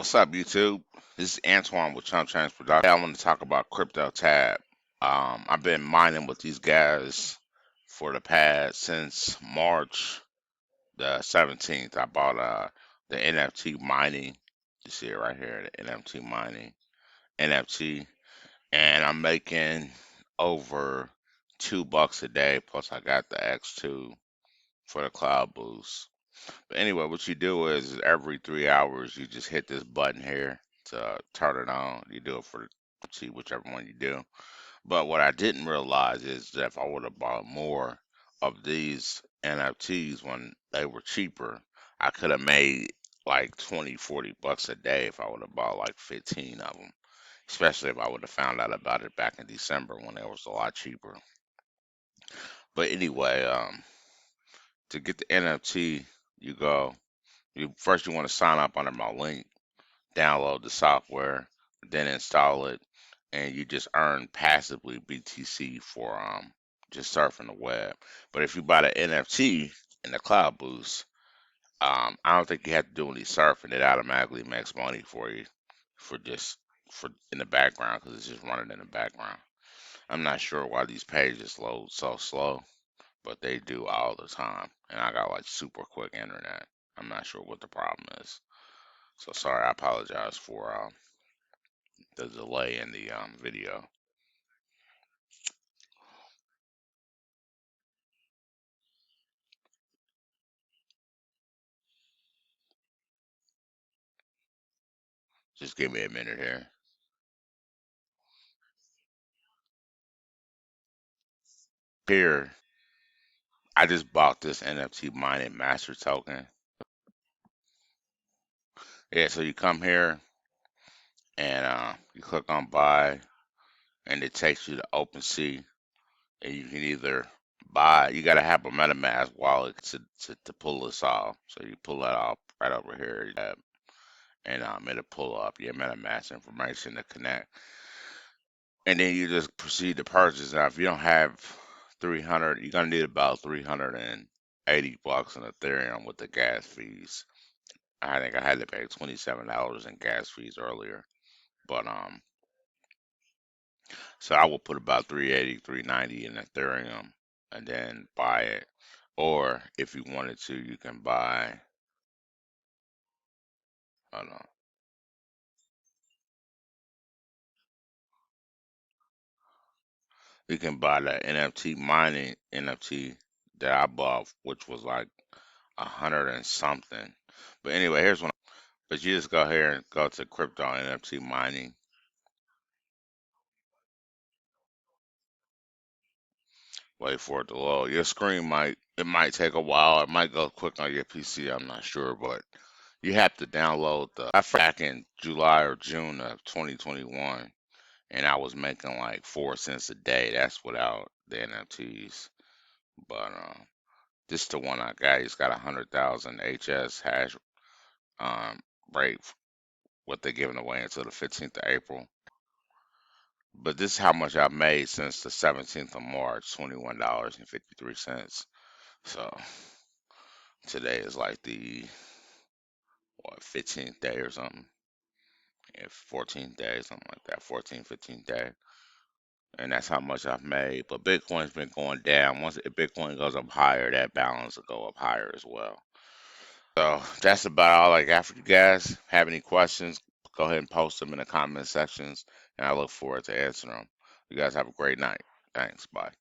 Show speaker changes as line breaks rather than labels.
What's up, YouTube? This is Antoine with Chump Change Production. I want to talk about Crypto Tab. I've been mining with these guys for the past since March the 17th. I bought the NFT mining. You see it right here, the NFT mining NFT, and I'm making over $2 a day. Plus, I got the X2 for the cloud boost. But anyway, what you do is every 3 hours you just hit this button here to turn it on. You do it for see whichever one you do. But what I didn't realize is that if I would have bought more of these NFTs when they were cheaper, I could have made like 20, $40 a day if I would have bought like 15 of them. Especially if I would have found out about it back in December when it was a lot cheaper. But anyway, to get the NFT, you go. You want to sign up under my link, download the software, then install it, and you just earn passively BTC for just surfing the web. But if you buy the NFT and the Cloud Boost, I don't think you have to do any surfing. It automatically makes money for you for just for in the background because it's just running in the background. I'm not sure why these pages load so slow, but they do all the time, and I got like super quick internet. I'm not sure what the problem is. So sorry, I apologize for the delay in the video. Just give me a minute here. Here, I just bought this NFT mining master token. Yeah, so you come here and you click on buy, and it takes you to OpenSea, and you can either buy. You got to have a MetaMask wallet to pull this off. So you pull that off right over here, and it'll pull up your MetaMask information to connect. And then you just proceed to purchase. Now, if you don't have 300, you're gonna need about $380 in Ethereum with the gas fees. I think I had to pay $27 in gas fees earlier, but so I will put about 380, 390 in Ethereum, and then buy it. Or if you wanted to, you can buy. I don't know. You can buy the NFT mining NFT that I bought, which was like 100 and something. But anyway, here's one. But you just go here and go to crypto NFT mining. Wait for it to load. Your screen might take a while. It might go quick on your PC. I'm not sure, but you have to download the. I back in July or June of 2021, and I was making like 4 cents a day. That's without the NFTs. But this is the one I got. It's got 100,000 HS hash um rate. What they're giving away until the 15th of April. But this is how much I've made since the 17th of March, $21.53. So today is like the what 15th day or something. Yeah, 14th day, something like that. 14th, 15th day. And that's how much I've made. But Bitcoin's been going down. Once Bitcoin goes up higher, that balance will go up higher as well. So that's about all I got for you guys. Have any questions? Go ahead and post them in the comment sections, and I look forward to answering them. You guys have a great night. Thanks. Bye.